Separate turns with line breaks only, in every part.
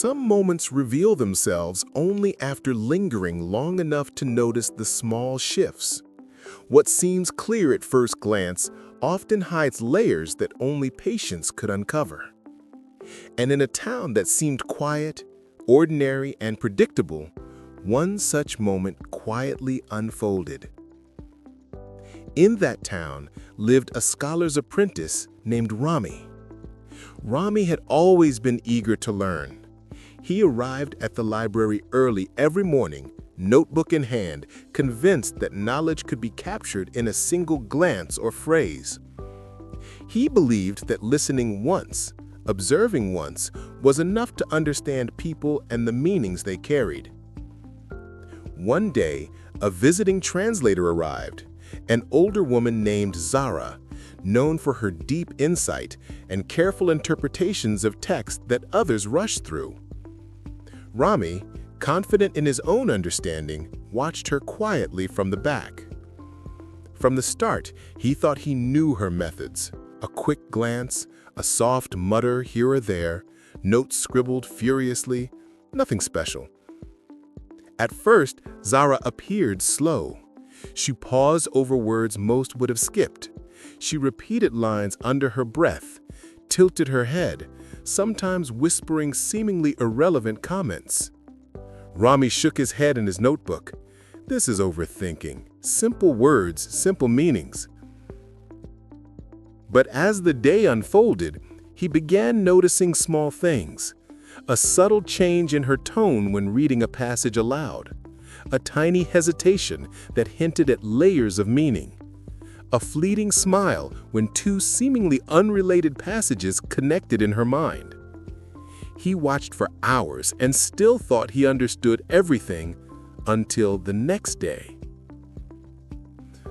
Some moments reveal themselves only after lingering long enough to notice the small shifts. What seems clear at first glance often hides layers that only patience could uncover. And in a town that seemed quiet, ordinary, and predictable, one such moment quietly unfolded. In that town lived a scholar's apprentice named Rami. Rami had always been eager to learn. He arrived at the library early every morning, notebook in hand, convinced that knowledge could be captured in a single glance or phrase. He believed that listening once, observing once, was enough to understand people and the meanings they carried. One day, a visiting translator arrived, an older woman named Zara, known for her deep insight and careful interpretations of text that others rushed through. Rami, confident in his own understanding, watched her quietly from the back. From the start, he thought he knew her methods. A quick glance, a soft mutter here or there, notes scribbled furiously, nothing special. At first, Zara appeared slow. She paused over words most would have skipped. She repeated lines under her breath, tilted her head, sometimes whispering seemingly irrelevant comments. Rami shook his head in his notebook. This is overthinking. Simple words, simple meanings. But as the day unfolded, he began noticing small things. A subtle change in her tone when reading a passage aloud. A tiny hesitation that hinted at layers of meaning. A fleeting smile when two seemingly unrelated passages connected in her mind. He watched for hours and still thought he understood everything until the next day.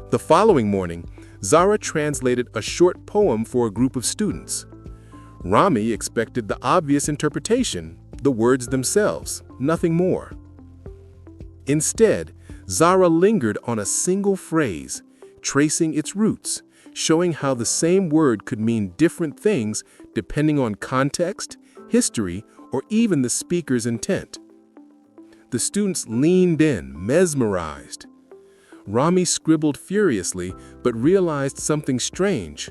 The following morning, Zara translated a short poem for a group of students. Rami expected the obvious interpretation, the words themselves, nothing more. Instead, Zara lingered on a single phrase, tracing its roots, showing how the same word could mean different things depending on context, history, or even the speaker's intent. The students leaned in, mesmerized. Rami scribbled furiously, but realized something strange.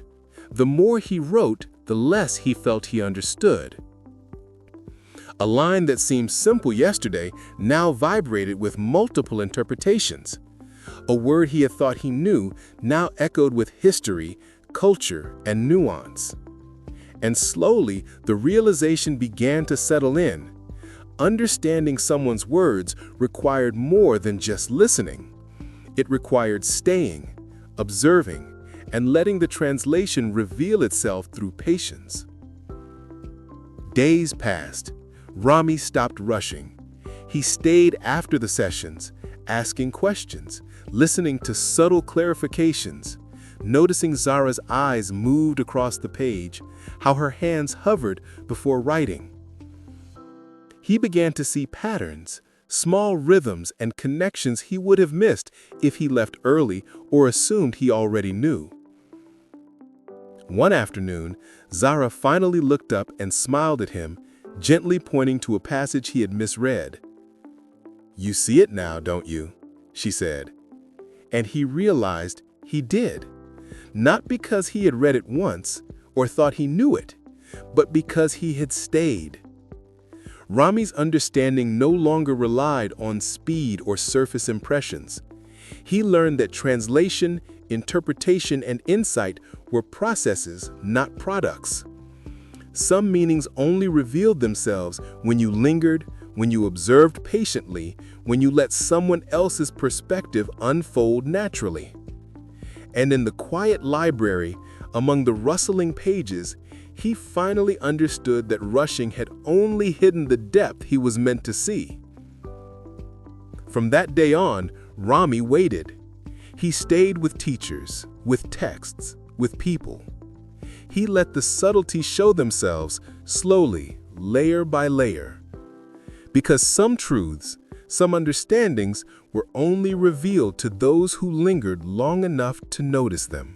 The more he wrote, the less he felt he understood. A line that seemed simple yesterday now vibrated with multiple interpretations. A word he had thought he knew now echoed with history, culture, and nuance. And slowly, the realization began to settle in. Understanding someone's words required more than just listening. It required staying, observing, and letting the translation reveal itself through patience. Days passed. Rami stopped rushing. He stayed after the sessions, asking questions, listening to subtle clarifications, noticing Zara's eyes moved across the page, how her hands hovered before writing. He began to see patterns, small rhythms and connections he would have missed if he left early or assumed he already knew. One afternoon, Zara finally looked up and smiled at him, gently pointing to a passage he had misread. "You see it now, don't you?" she said. And he realized he did, not because he had read it once or thought he knew it, but because he had stayed. Rami's understanding no longer relied on speed or surface impressions. He learned that translation, interpretation, and insight were processes, not products. Some meanings only revealed themselves when you lingered, when you observed patiently, when you let someone else's perspective unfold naturally. And in the quiet library, among the rustling pages, he finally understood that rushing had only hidden the depth he was meant to see. From that day on, Rami waited. He stayed with teachers, with texts, with people. He let the subtlety show themselves slowly, layer by layer. Because some truths, some understandings were only revealed to those who lingered long enough to notice them.